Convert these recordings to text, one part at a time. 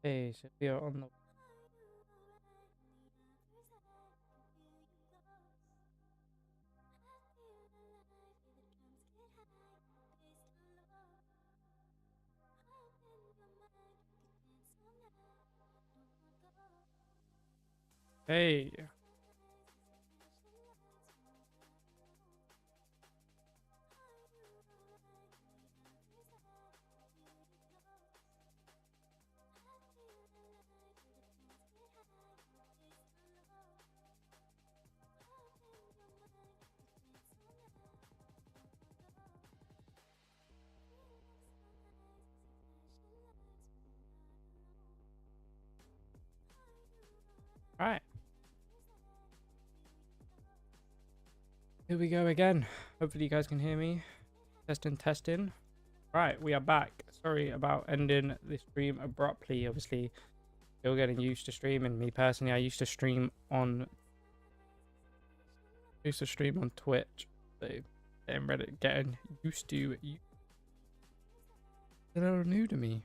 Okay, so we are on the. Hey, all right, here we go again. Hopefully, you guys can hear me. Testing, testing. Right, we are back. Sorry about ending the stream abruptly. Obviously, still getting used to streaming. Me personally, I used to stream on Twitch. So getting used to you. They're new to me.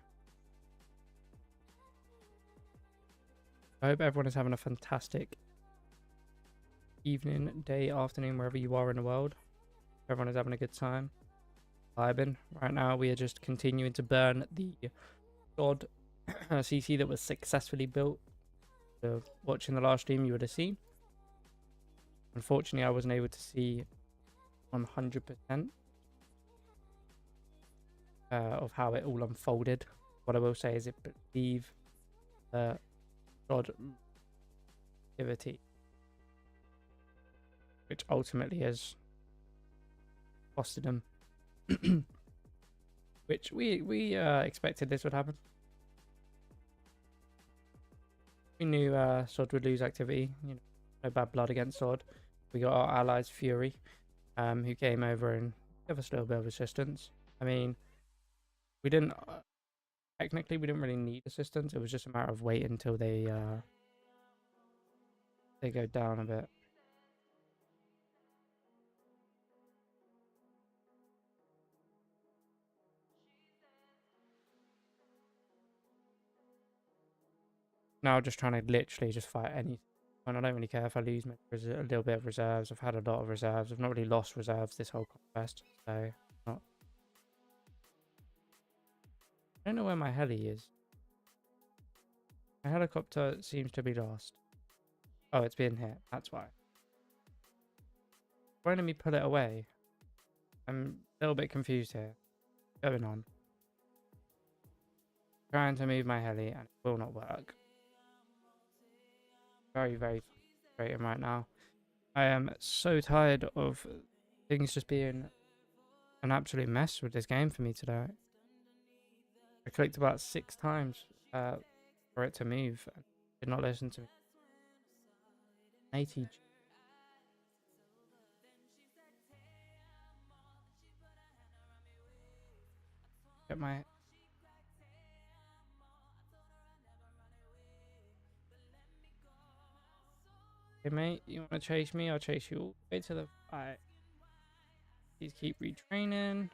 I hope everyone is having a fantastic evening, day, afternoon, wherever you are in the world. Everyone is having a good time. Vibing. Right now, we are just continuing to burn the God CC that was successfully built. So watching the last stream, you would have seen. Unfortunately, I wasn't able to see 100% of how it all unfolded. What I will say is it believe God activity, which ultimately has costed him. Which we expected this would happen. We knew Sod would lose activity. You know, no bad blood against Sod. We got our allies Fury, who came over and gave us a little bit of assistance. I mean, we didn't technically we didn't really need assistance. It was just a matter of waiting until they go down a bit. Now just trying to literally just fight anything. And I don't really care if I lose a little bit of reserves. I've had a lot of reserves. I've not really lost reserves this whole contest, so not. I don't know where my heli is. My helicopter seems to be lost. Oh, it's being hit. That's why. Why don't we pull it away? I'm a little bit confused here. What's going on? Trying to move my heli and it will not work. Very, very frustrating right now. I am so tired of things just being an absolute mess with this game for me today. I clicked about 6 times for it to move and did not listen to me. 80G. Get my. Hey mate, you want to chase me? I'll chase you all the way to the fight. Please keep retraining.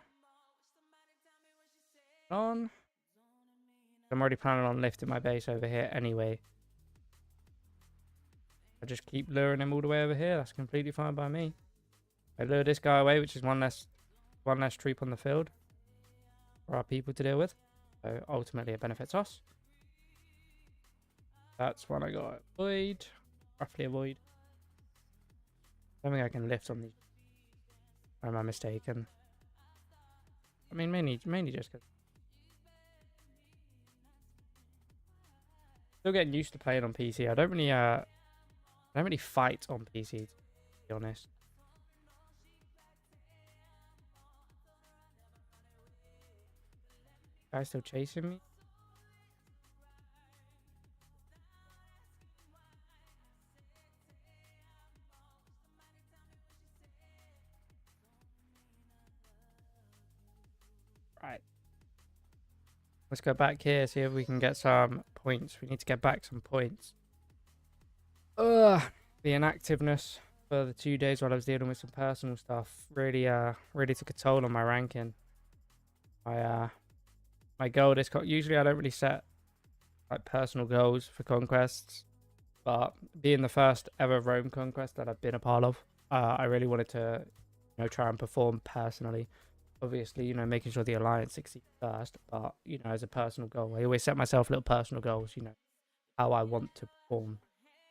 On. I'm already planning on lifting my base over here anyway. I just keep luring him all the way over here. That's completely fine by me. I lure this guy away, which is one less troop on the field for our people to deal with. So ultimately it benefits us. That's one I got. Avoid. Roughly avoid. I don't think I can lift on these. Or am I mistaken? I mean, mainly just because. Still getting used to playing on PC. I don't really fight on PC, to be honest. Guy's still chasing me. Right. Let's go back here, see if we can get some points. We need to get back some points. The inactiveness for the 2 days while I was dealing with some personal stuff really took a toll on my ranking. My goal this usually I don't really set like personal goals for conquests, but being the first ever Rome conquest that I've been a part of, I really wanted to, try and perform personally. Obviously, making sure the alliance succeeds first, but as a personal goal, I always set myself little personal goals. How I want to perform.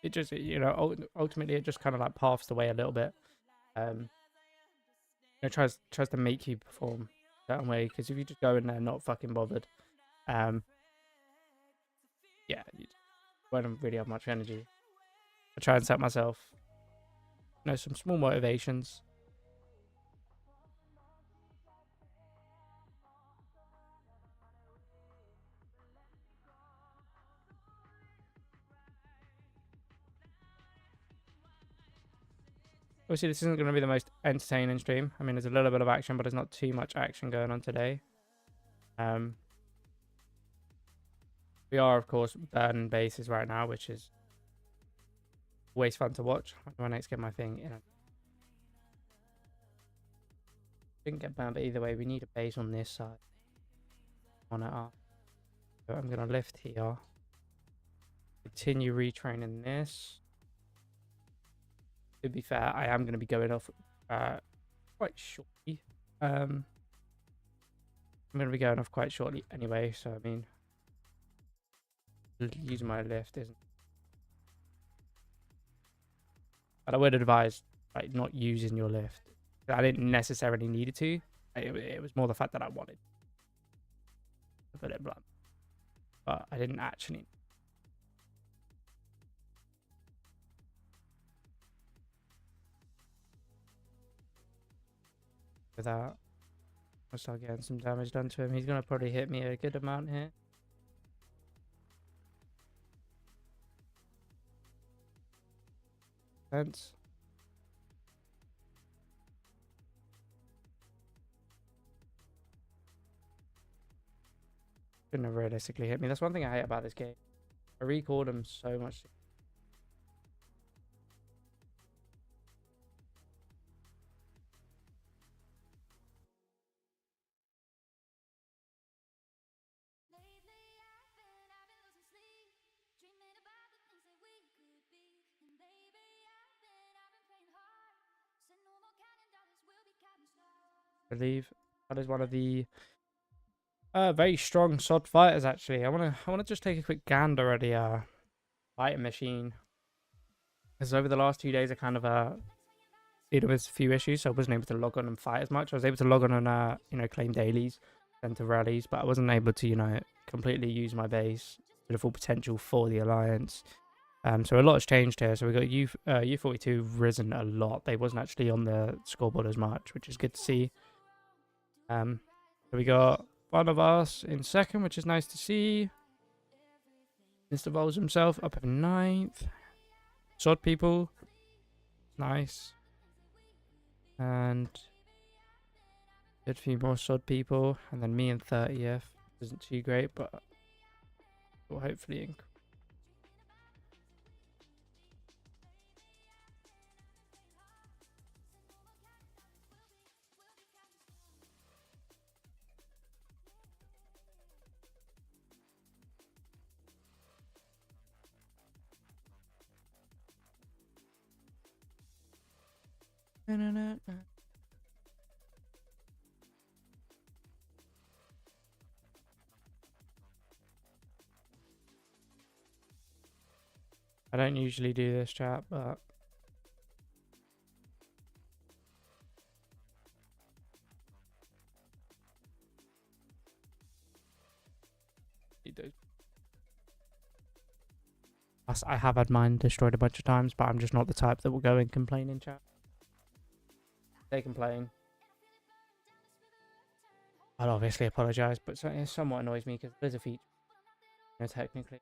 It just, ultimately, it just kind of like paths the way a little bit. Tries to make you perform a certain way, because if you just go in there not fucking bothered, yeah, you won't really have much energy. I try and set myself, some small motivations. Obviously, this isn't going to be the most entertaining stream. I mean, there's a little bit of action, but there's not too much action going on today. We are, of course, burning bases right now, which is always fun to watch. When I next get my thing in. Didn't get burned, but either way, we need a base on this side. On it up. So I'm going to lift here. Continue retraining this. To be fair, I am going to be going off quite shortly. I'm going to be going off quite shortly anyway, so I mean, using my lift isn't. But I would advise like not using your lift. I didn't necessarily need it to. It was more the fact that I wanted to put it blunt, but I didn't actually. With that, I'll start getting some damage done to him. He's gonna probably hit me a good amount here. Sense. Shouldn't have realistically hit me. That's one thing I hate about this game. I recalled him so much. I believe that is one of the very strong sod fighters. Actually, I wanna just take a quick gander at the fighting machine, because over the last 2 days I kind of dealing with a few issues, so I wasn't able to log on and fight as much. I was able to log on and claim dailies, enter rallies, but I wasn't able to completely use my base to the full potential for the alliance. So a lot has changed here. So we got U42 risen a lot. They wasn't actually on the scoreboard as much, which is good to see. So we got one of us in second, which is nice to see. Mr. Vols himself up in 9th. Sod people, nice. And a few more sod people, and then me in 30th. Isn't too great, but will hopefully increase. I don't usually do this, chat, but I have had mine destroyed a bunch of times, but I'm just not the type that will go and complain in chat. They complain. I'll obviously apologise, but it somewhat annoys me because there's a feature. Technically,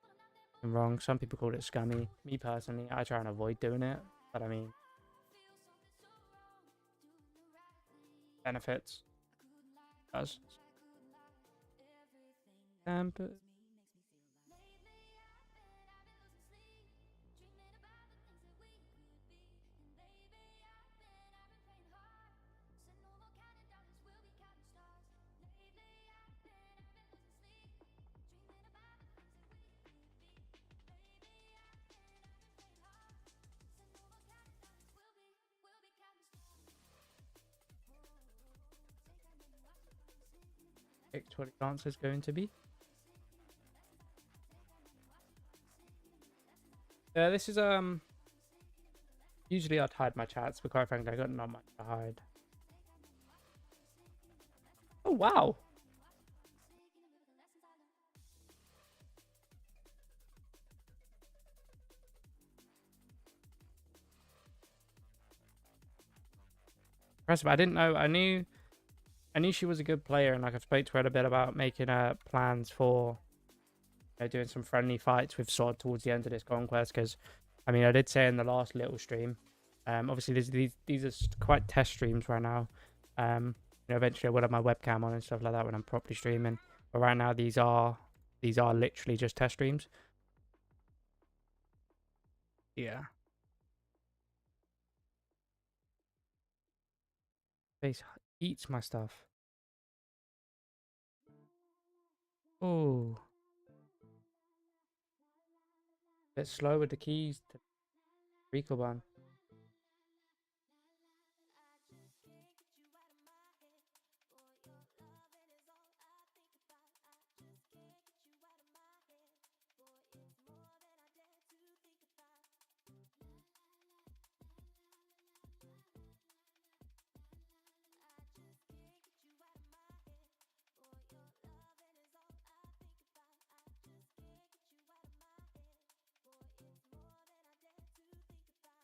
I'm wrong. Some people call it scummy. Me personally, I try and avoid doing it, but I mean, benefits does. But picked what the answer is going to be. This is usually I'd hide my chats, but quite frankly, I got not much to hide. Oh wow. Impressive. I didn't know. I knew she was a good player, and like I've spoke to her a bit about making plans for doing some friendly fights with Sod towards the end of this conquest. Because I mean, I did say in the last little stream, obviously these are quite test streams right now. Eventually I will have my webcam on and stuff like that when I'm properly streaming. But right now these are literally just test streams. Yeah. Face eats my stuff. Oh. Bit slow with the keys to Ricoban.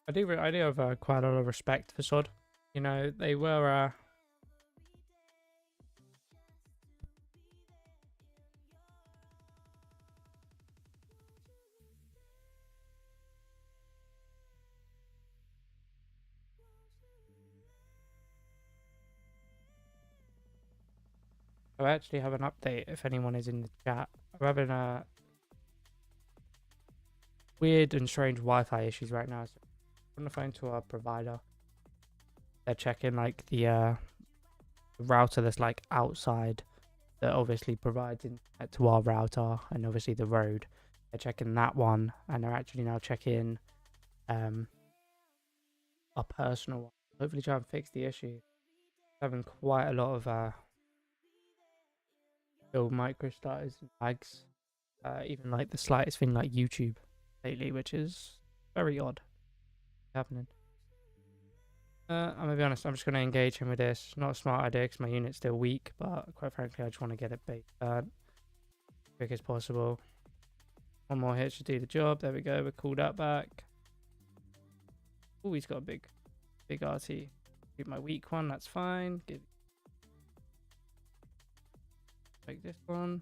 I do have quite a lot of respect for Sod. You know, they were I actually have an update if anyone is in the chat. I'm having a weird and strange Wi-Fi issues right now. So I'm on the phone to our provider. They're checking like the router that's like outside that obviously provides internet to our router, and obviously the road. They're checking that one, and they're actually now checking our personal one. Hopefully try and fix the issue. Having quite a lot of build micro starters and lags. Even like the slightest thing like YouTube lately, which is very odd happening. I'm gonna be honest, I'm just gonna engage him with this. Not a smart idea because my unit's still weak, but quite frankly, I just want to get it baked as quick as possible. One more hit should do the job. There we go. We'll call that back. Oh, he's got a big RT. Keep my weak one. That's fine. Take this one.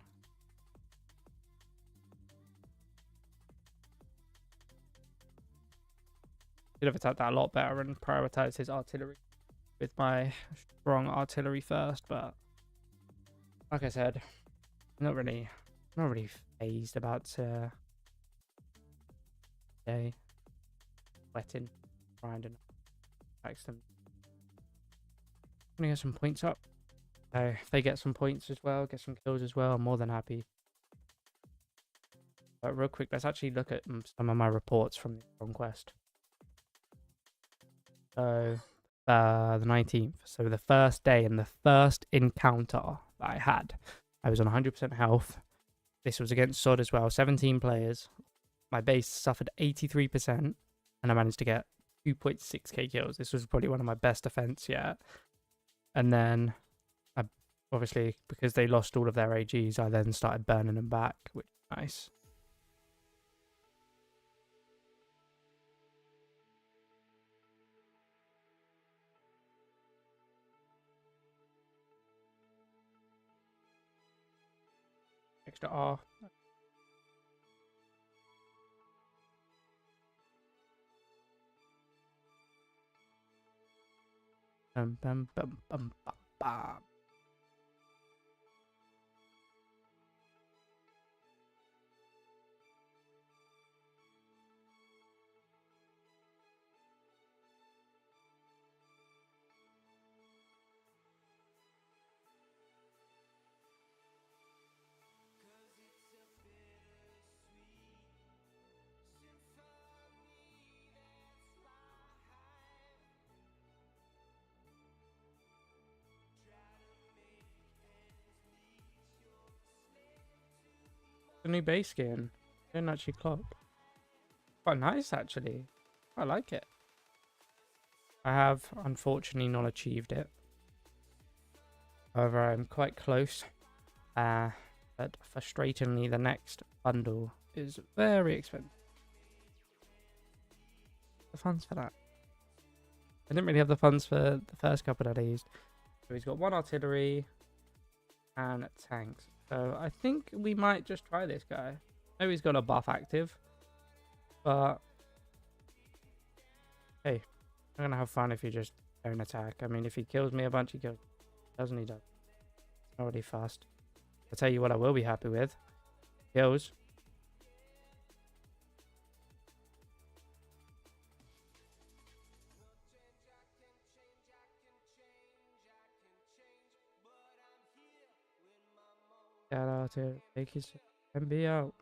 Should have attacked that a lot better and prioritized his artillery with my strong artillery first, but like I said, not really phased about today. Wetting, grinding, back them. I'm gonna get some points up. So if they get some points as well, get some kills as well, I'm more than happy. But real quick, let's actually look at some of my reports from the conquest. So the 19th. So the first day and the first encounter that I had, I was on 100% health. This was against Sod as well. 17 players. My base suffered 83%, and I managed to get 2.6k kills. This was probably one of my best defense yet. And then, obviously, because they lost all of their AGs, I then started burning them back, which is nice. Extra R. Bum, bum, bum, bum, bum, bum. The new base skin. Didn't actually clock. Quite nice, actually. I like it. I have, unfortunately, not achieved it. However, I'm quite close. But frustratingly, the next bundle is very expensive. The funds for that. I didn't really have the funds for the first couple that I used. So he's got 1 artillery and tanks. So I think we might just try this guy. I know he's got a buff active, but hey, I'm gonna have fun if you just don't attack. I mean, if he kills me a bunch, he kills me. Doesn't he? Does. Not really fast. I'll tell you what I will be happy with. Kills. Shout out to take his MB out.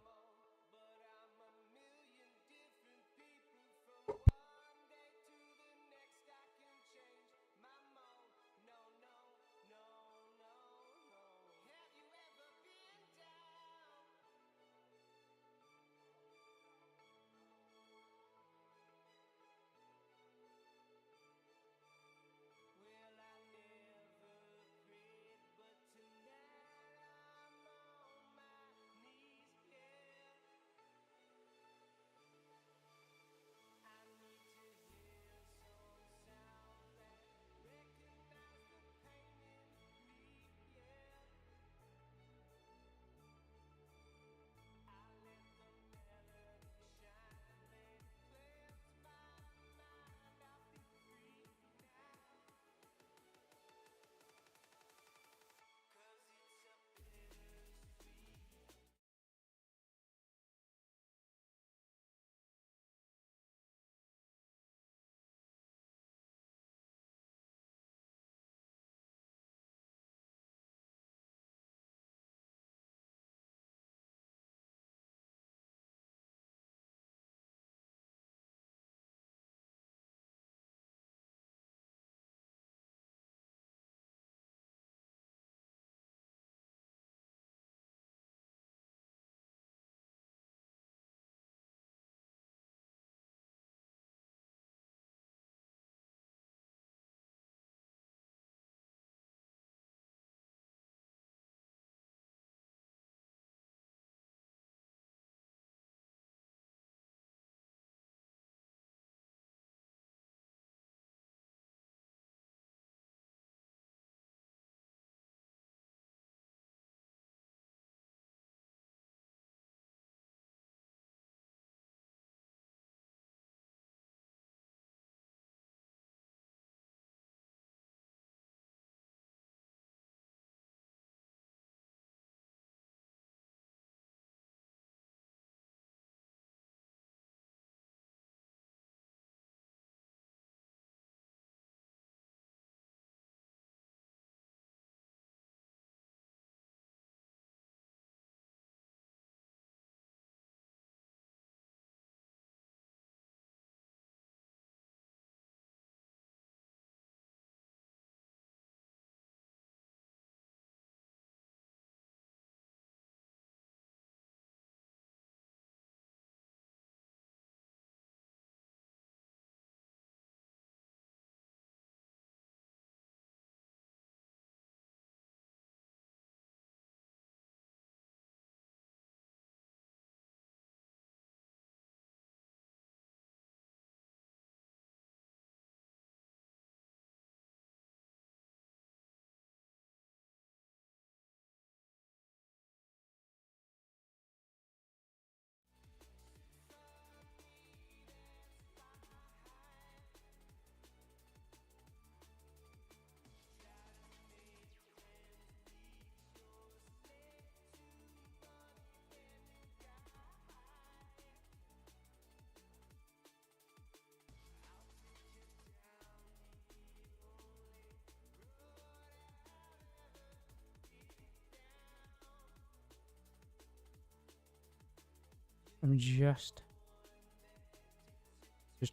I'm just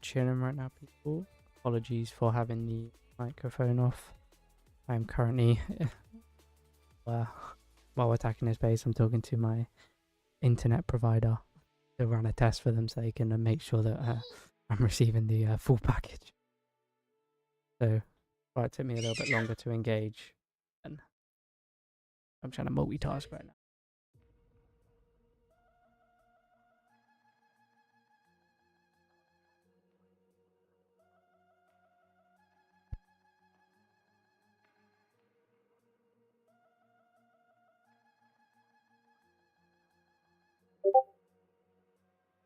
chilling right now, people. Apologies for having the microphone off. I'm currently while attacking this base, I'm talking to my internet provider to run a test for them so they can make sure that I'm receiving the full package. So it took me a little bit longer to engage. And I'm trying to multitask right now.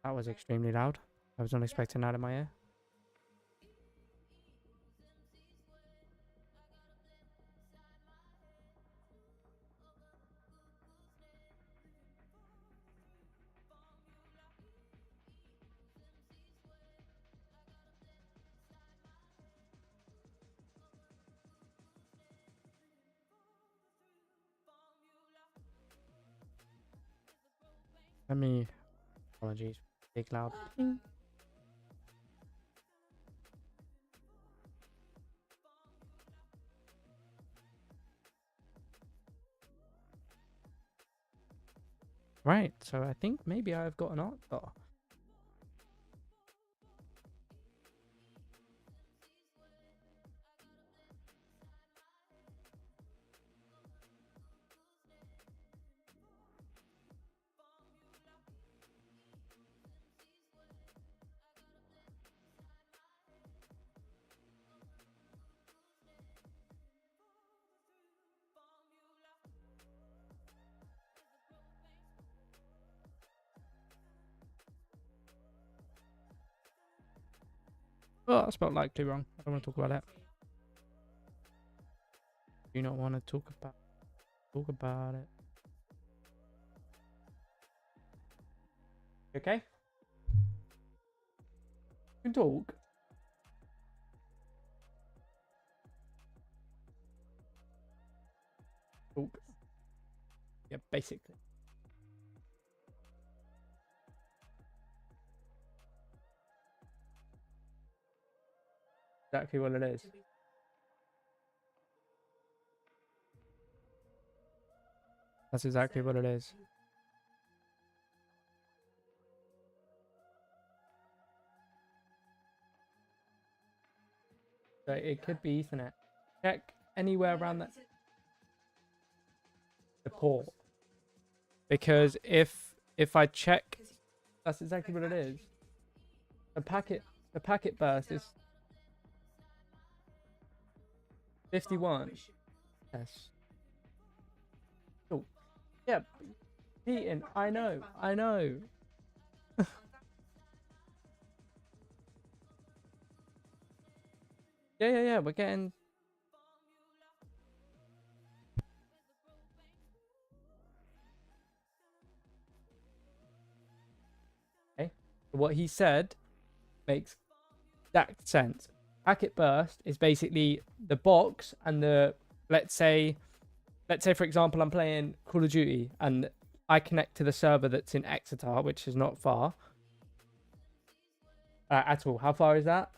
That was extremely loud. I was not expecting that in my ear. Let me... Apologies. Big loud. Right, so I think maybe I've got an answer. Oh, I spelled likely wrong. I don't want to talk about it. Do not want to talk about it. Okay? You can talk. Talk. Yeah, basically. Exactly what it is. That's exactly what it is. So it could be Ethernet. Check anywhere around that the port. Because if I check, that's exactly what it is. The packet burst is 51. Yes. Oh, yeah. Heating. I know. Yeah. We're getting. Okay. What he said makes exact sense. Packet burst is basically the box and the let's say for example I'm playing Call of Duty and I connect to the server that's in Exeter, which is not far at all. How far is that?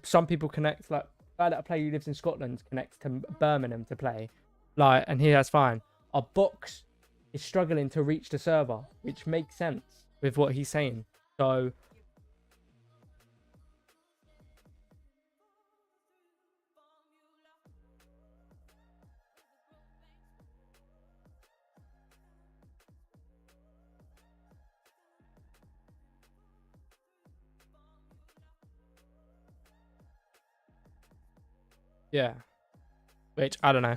Some people connect, like the guy that I play who lives in Scotland connects to Birmingham to play, like, and he has fine. Our box is struggling to reach the server, which makes sense with what he's saying. So yeah, which I don't know.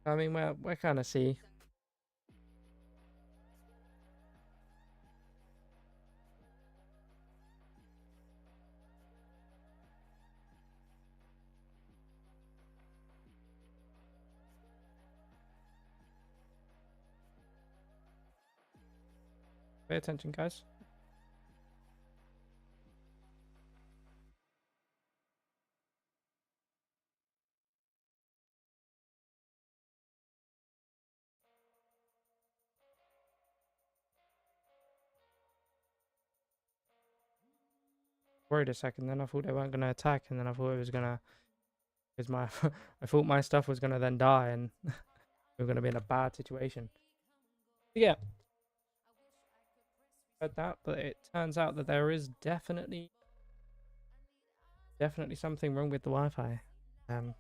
I mean, we're kind of see. Pay attention, guys. Worried a second, then I thought they weren't gonna attack, and then I thought it was gonna, because my, I thought my stuff was gonna then die, and we were gonna be in a bad situation. Yeah, heard that, but it turns out that there is definitely something wrong with the Wi-Fi. Um,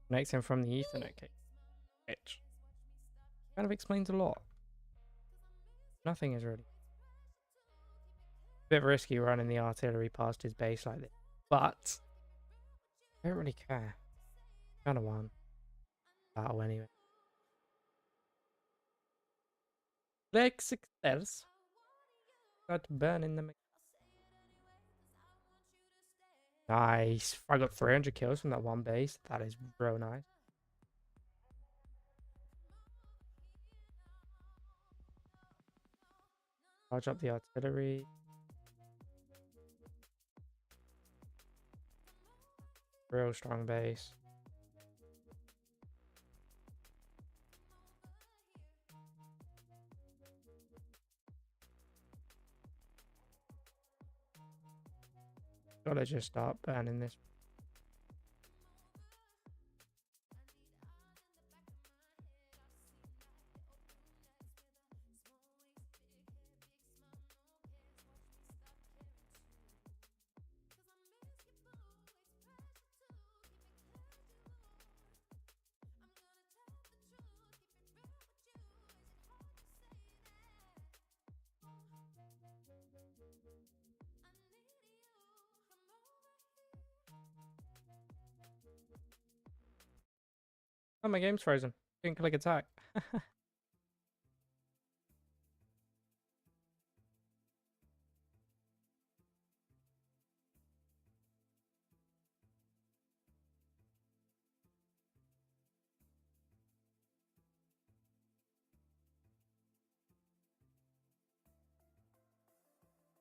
Connecting from the Ethernet cable, which kind of explains a lot. Nothing is really a bit risky running the artillery past his base like this, but I don't really care. Kind of won battle anyway. Like success. Got to burn in them. Nice. I got 300 kills from that one base. That is real nice. Charge up the artillery. Real strong base. Gotta just start burning this. Oh, my game's frozen. Didn't click attack.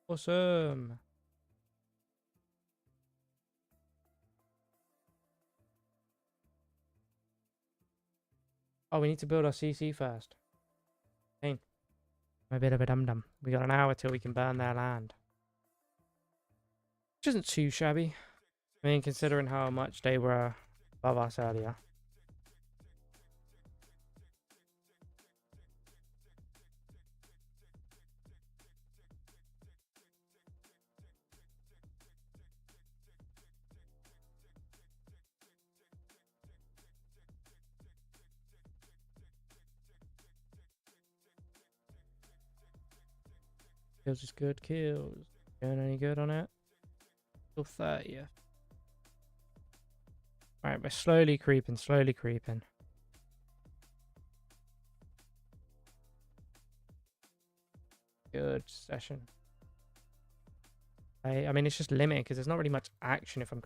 Awesome. Oh, we need to build our CC first. Hey, I'm a bit of a dum-dum. We got an hour till we can burn their land. Which isn't too shabby. I mean, considering how much they were above us earlier. Kills is good. Kills. Doing any good on it? Till 30th. Alright, we're slowly creeping, slowly creeping. Good session. I mean, it's just limited because there's not really much action if I'm...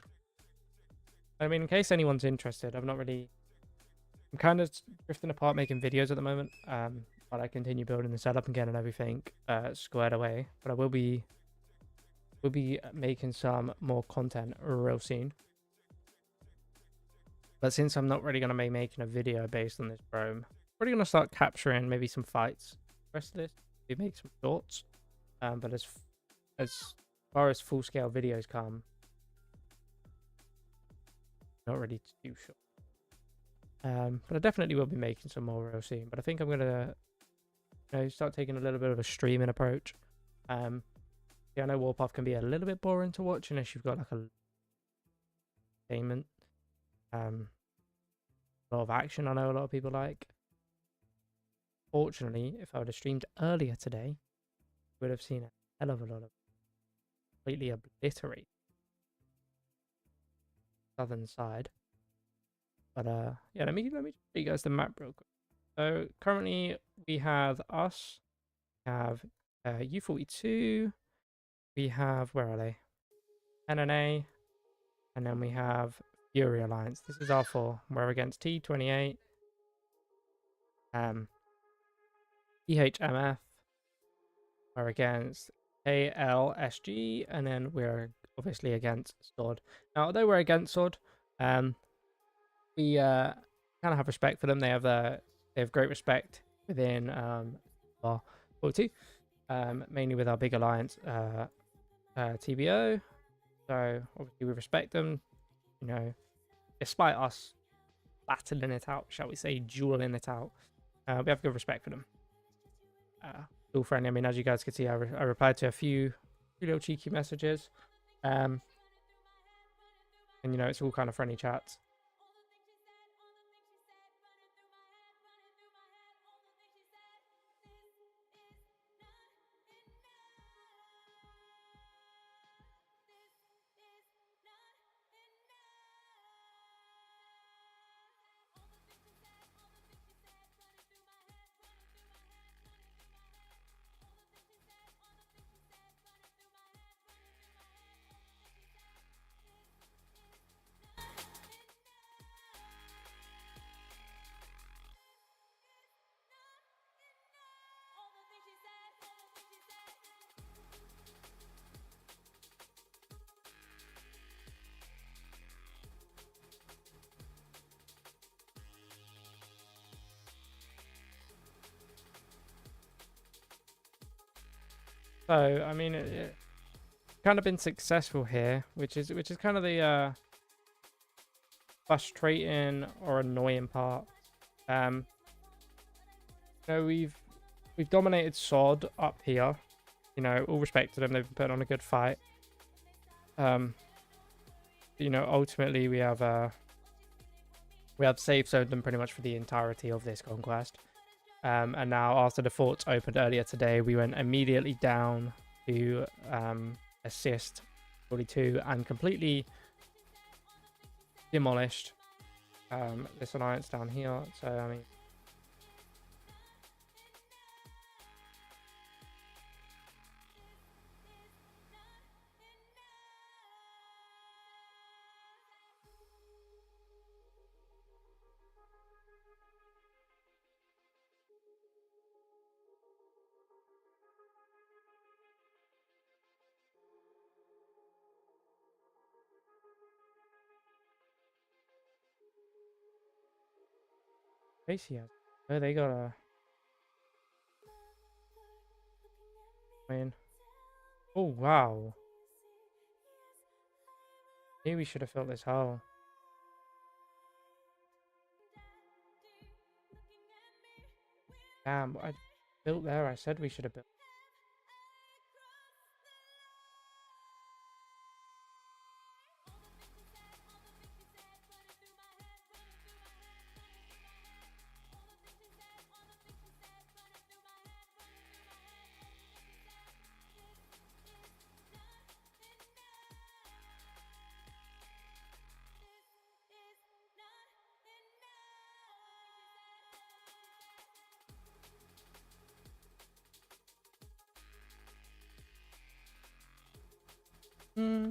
I mean, in case anyone's interested, I'm kind of drifting apart making videos at the moment. While I continue building the setup and getting everything squared away. But I will be making some more content real soon. But since I'm not really going to be making a video based on this Chrome, I'm probably going to start capturing maybe some fights. The rest of this, we make some shorts. But as far as full-scale videos come, not really too sure. But I definitely will be making some more real soon. But I think I'm going to start taking a little bit of a streaming approach. Yeah, I know Warpath can be a little bit boring to watch unless you've got like a entertainment. A lot of action I know a lot of people like. Fortunately, if I would have streamed earlier today, you would have seen a hell of a lot of completely obliterate southern side. But yeah, let me show you guys the map real quick. So currently we have us, we have U42, we have, where are they? NNA, and then we have Fury Alliance. This is R4. We're against T28, EHMF, we're against ALSG, and then we're obviously against SWORD. Now, although we're against SWORD, we kind of have respect for them. They have great respect within our 42, mainly with our big alliance, TBO. So obviously we respect them, despite us battling it out, shall we say, dueling it out. We have good respect for them. All friendly. I mean, as you guys can see, I replied to a few little cheeky messages. And you know, it's all kind of friendly chats. So I mean, it kind of been successful here, which is kind of the frustrating or annoying part. You know, we've dominated Sod up here. You know, all respect to them, they've been putting on a good fight. You know, ultimately we have safe zoned them pretty much for the entirety of this conquest. And now after the forts opened earlier today, we went immediately down to assist 42 and completely demolished this alliance down here. So I mean, basically, oh, they got a. I mean, oh wow, maybe we should have filled this hole. Damn, I built there. I said we should have built. Hmm.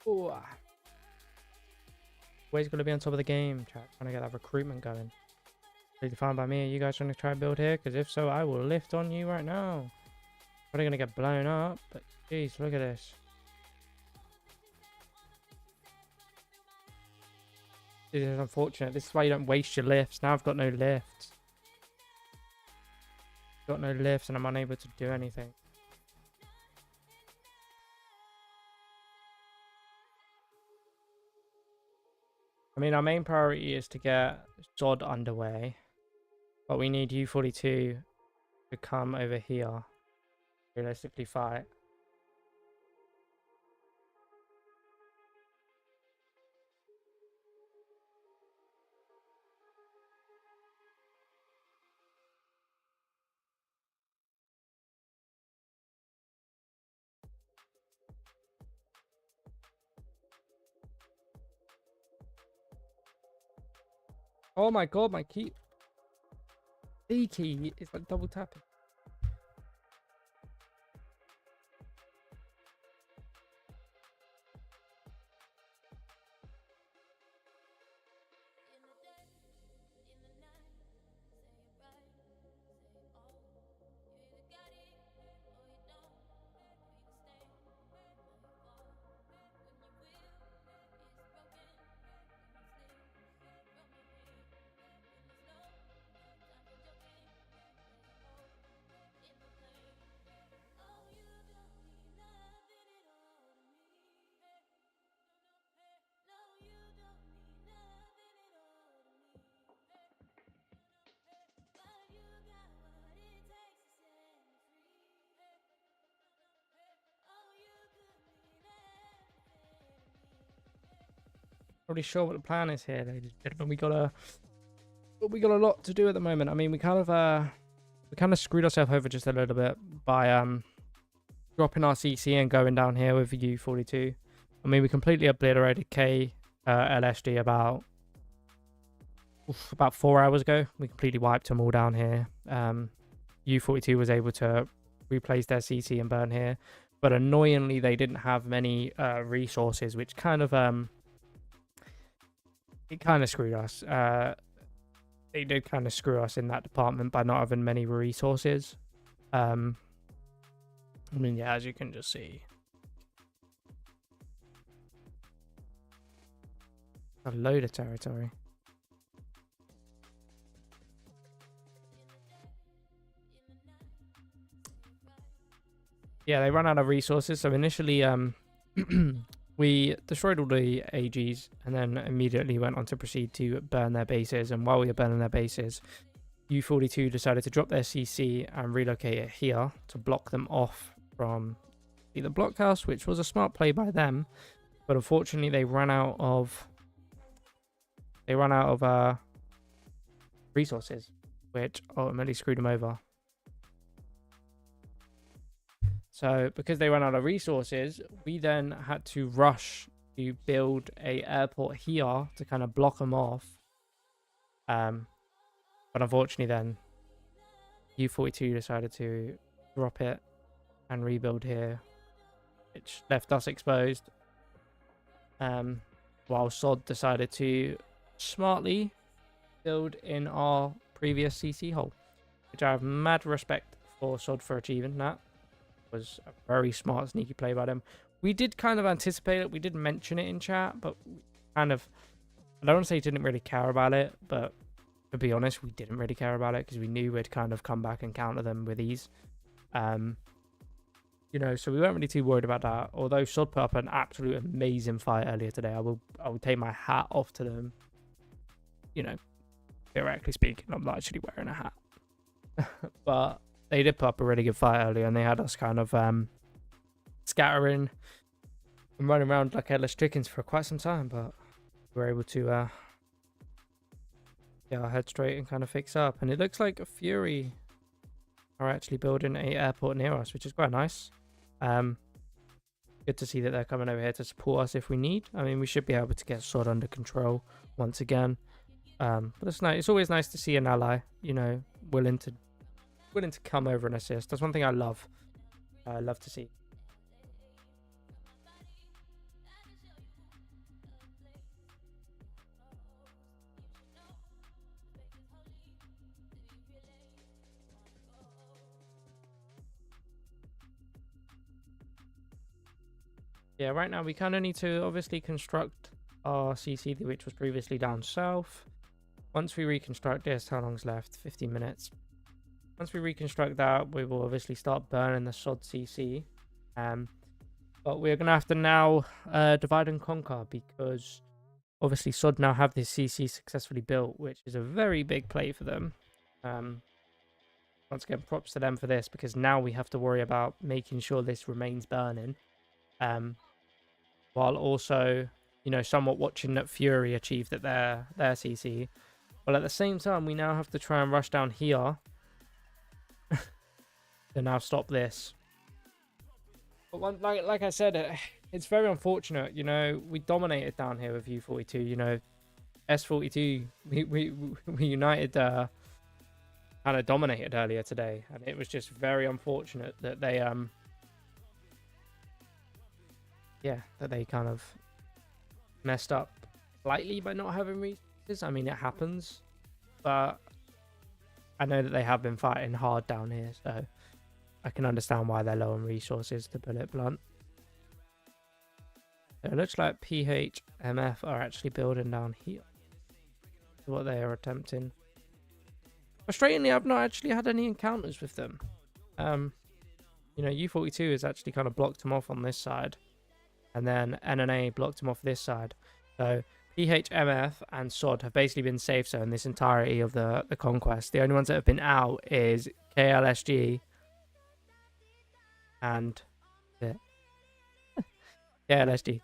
Ooh. Always gonna be on top of the game, chat. Trying to get that recruitment going. Really fine by me. Are you guys trying to try and build here? Because if so, I will lift on you right now. Probably gonna get blown up, but jeez, look at this. This is unfortunate. This is why you don't waste your lifts. Now I've got no lifts. Got no lifts and I'm unable to do anything. I mean, our main priority is to get Zod underway. But we need U42 to come over here. Realistically fight. Oh my god, my key. The key is like double tapping. really sure what the plan is here, ladies and gentlemen. We got a lot to do at the moment. I mean, we kind of screwed ourselves over just a little bit by dropping our CC and going down here with U42. I mean, we completely obliterated LSD about 4 hours ago. We completely wiped them all down here. U42 was able to replace their CC and burn here, but annoyingly they didn't have many resources, which kind of it kind of screwed us. They did kind of screw us in that department by not having many resources. I mean, yeah, as you can just see, a load of territory. Yeah, they ran out of resources. So initially, we destroyed all the AGs and then immediately went on to proceed to burn their bases. And while we were burning their bases, U42 decided to drop their CC and relocate it here to block them off from the blockhouse, which was a smart play by them. But unfortunately, they ran out of resources, which ultimately screwed them over. So because they ran out of resources, we then had to rush to build a airport here to kind of block them off. But unfortunately then, U42 decided to drop it and rebuild here, which left us exposed. While SOD decided to smartly build in our previous CC hole, which I have mad respect for SOD for achieving that. Was a very smart, sneaky play by them. We did kind of anticipate it. We did mention it in chat, but kind of, I don't want to say didn't really care about it, but to be honest, we didn't really care about it because we knew we'd kind of come back and counter them with ease. You know, so we weren't really too worried about that. Although SOD put up an absolute amazing fight earlier today, I will take my hat off to them. You know, theoretically speaking, I'm not actually wearing a hat, but they did put up a really good fight earlier, and they had us kind of scattering and running around like headless chickens for quite some time, but we were able to get our head straight and kind of fix up. And it looks like Fury are actually building a airport near us, which is quite nice. Good to see that they're coming over here to support us if we need. I mean, we should be able to get SOD under control once again. But it's nice. It's always nice to see an ally, you know, willing to come over and assist. That's one thing I love. I love to see. Yeah, right now we kind of need to obviously construct our CC, which was previously down south. Once we reconstruct this, how long's left? 15 minutes. Once we reconstruct that, we will obviously start burning the SOD CC. But we're going to have to now divide and conquer, because obviously SOD now have this CC successfully built, which is a very big play for them. Once again, props to them for this, because now we have to worry about making sure this remains burning. While also, you know, somewhat watching that Fury achieve that their CC. But at the same time, we now have to try and rush down here to now stop this. But like I said, it's very unfortunate. You know, we dominated down here with U42. You know, S42, we united, kind of dominated earlier today, and it was just very unfortunate that they that they kind of messed up slightly by not having resources. I mean, it happens, but I know that they have been fighting hard down here, so I can understand why they're low on resources, to put it blunt. So it looks like PHMF are actually building down here. That's what they are attempting. Frustratingly, I've not actually had any encounters with them. You know, U42 has actually kind of blocked them off on this side, and then NNA blocked them off this side. So PHMF and SOD have basically been safe zone this entirety of the conquest. The only ones that have been out is KLSG and KLSG.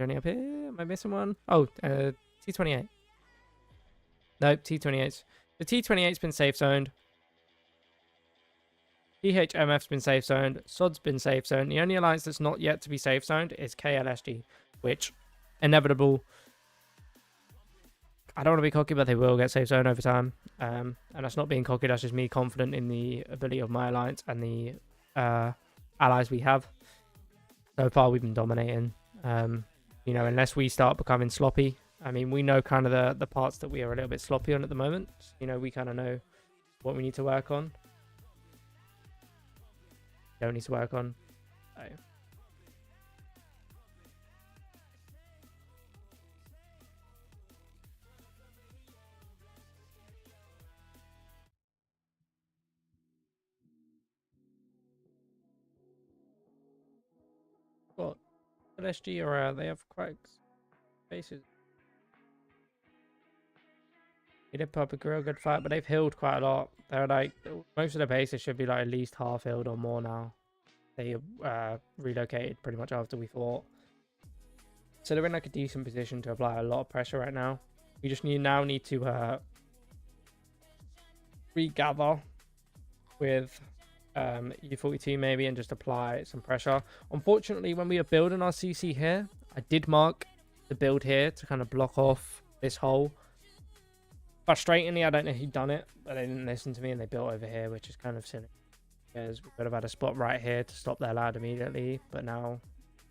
Journey up here. Am I missing one? Oh, T28. Nope, T28's. The T28's been safe zoned. PHMF's been safe zoned. SOD's been safe zoned. The only alliance that's not yet to be safe zoned is KLSG, which, inevitable. I don't want to be cocky, but they will get safe zoned over time. And that's not being cocky, that's just me confident in the ability of my alliance and the allies we have. So far, we've been dominating. You know, unless we start becoming sloppy. I mean, we know kind of the parts that we are a little bit sloppy on at the moment. You know, we kind of know what we need to work on. Don't need to work on. So. What? LSG or they have quite bases. They did put up a real good fight, but they've healed quite a lot. They're like, most of the bases should be like at least half healed or more now. They relocated pretty much after we fought. So they're in like a decent position to apply a lot of pressure right now. We just now need to regather with U42 maybe and just apply some pressure. Unfortunately, when we are building our CC here, I did mark the build here to kind of block off this hole. Frustratingly, I don't know who done it, but they didn't listen to me and they built over here, which is kind of silly. Because we could have had a spot right here to stop their lad immediately, but now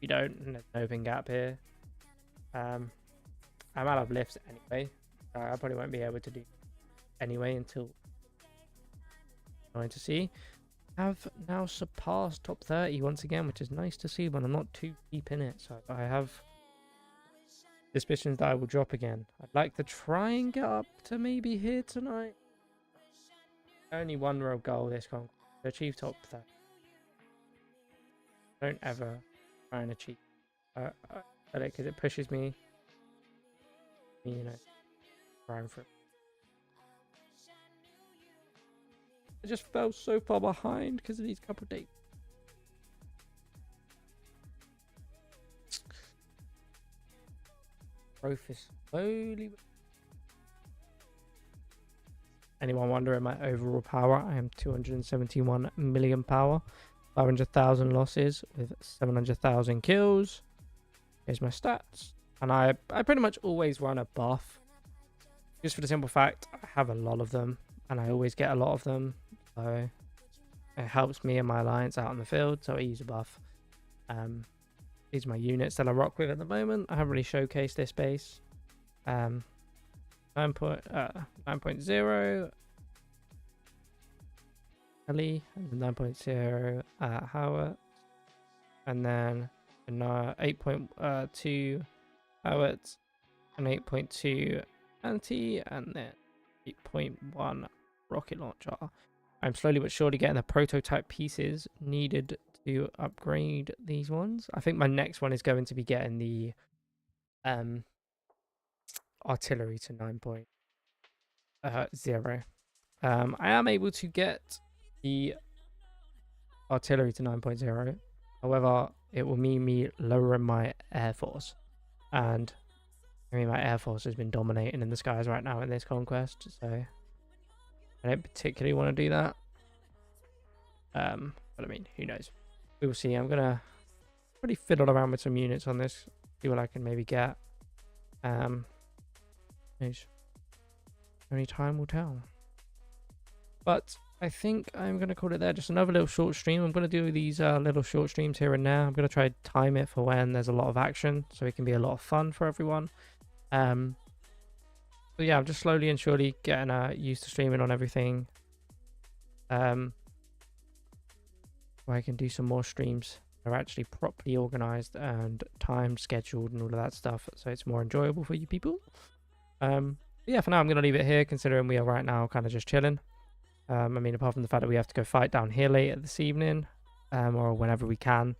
we don't, and there's an open gap here. I'm out of lifts anyway. I probably won't be able to do anyway until going to see. Have now surpassed top 30 once again, which is nice to see when I'm not too deep in it. So I have suspicions that I will drop again. I'd like to try and get up to maybe here tonight. Only one real goal this con to achieve top 30. Don't ever try and achieve because it pushes me, you know, trying for it. I just fell so far behind because of these couple of dates. Growth is slowly. Anyone wondering my overall power? I am 271 million power, 500,000 losses with 700,000 kills. Here's my stats, and I pretty much always run a buff, just for the simple fact I have a lot of them, and I always get a lot of them. So it helps me and my alliance out on the field, so I use a buff. These are my units that I rock with at the moment. I haven't really showcased this base. 9.0 Ellie, and 9.0 Howard, and then 8.2 Howard, and 8.2 Anti, and then 8.1 rocket launcher. I'm slowly but surely getting the prototype pieces needed to upgrade these ones. I think my next one is going to be getting the artillery to 9.0. I am able to get the artillery to 9.0. However, it will mean me lowering my air force. And I mean, my air force has been dominating in the skies right now in this conquest, so I don't particularly want to do that. But I mean, who knows? We will see. I'm gonna pretty fiddle around with some units on this, see what I can maybe get. Only time will tell. But I think I'm gonna call it there. Just another little short stream. I'm gonna do these little short streams here and there. I'm gonna try to time it for when there's a lot of action, so it can be a lot of fun for everyone. But yeah, I'm just slowly and surely getting used to streaming on everything. Where I can do some more streams that are actually properly organized and time scheduled and all of that stuff, so it's more enjoyable for you people. Yeah, for now I'm gonna leave it here, considering we are right now kind of just chilling. I mean, apart from the fact that we have to go fight down here later this evening, or whenever we can,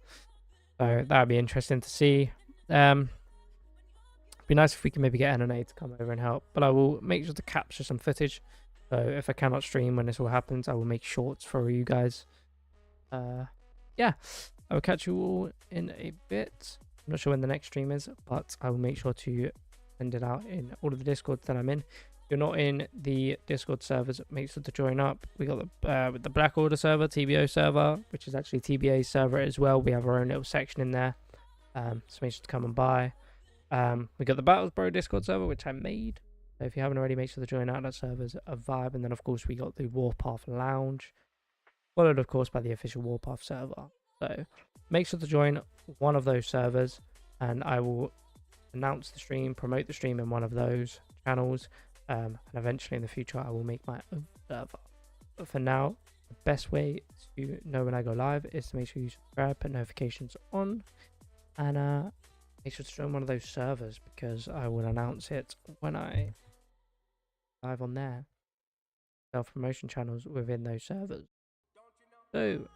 so that would be interesting to see. Be nice if we can maybe get NNA to come over and help, but I will make sure to capture some footage. So if I cannot stream when this all happens, I will make shorts for you guys. Yeah, I will catch you all in a bit. I'm not sure when the next stream is, but I will make sure to send it out in all of the Discords that I'm in. If you're not in the Discord servers, make sure to join up. We got the Black Order server, TBO server, which is actually TBA server as well. We have our own little section in there, so make sure to come and buy. We got the Battles Bro Discord server, which I made. So if you haven't already, make sure to join out. That server's a vibe. And then of course we got the Warpath Lounge, followed of course by the official Warpath server. So make sure to join one of those servers, and I will announce the stream, promote the stream in one of those channels, and eventually in the future I will make my own server. But for now, the best way to know when I go live is to make sure you subscribe, put notifications on, and make sure to join one of those servers, because I will announce it when I live on there. Self-promotion channels within those servers. So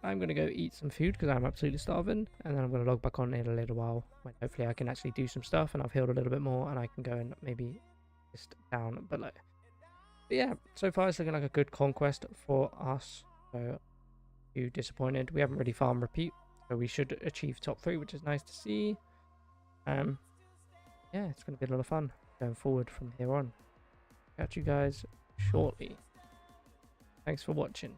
I'm going to go eat some food because I'm absolutely starving, and then I'm going to log back on in a little while when hopefully I can actually do some stuff and I've healed a little bit more and I can go and maybe just down below. But yeah, so far it's looking like a good conquest for us. So you disappointed. We haven't really farmed repeat, so we should achieve top 3, which is nice to see. Yeah, it's going to be a lot of fun going forward from here on. Catch you guys shortly. Thanks for watching.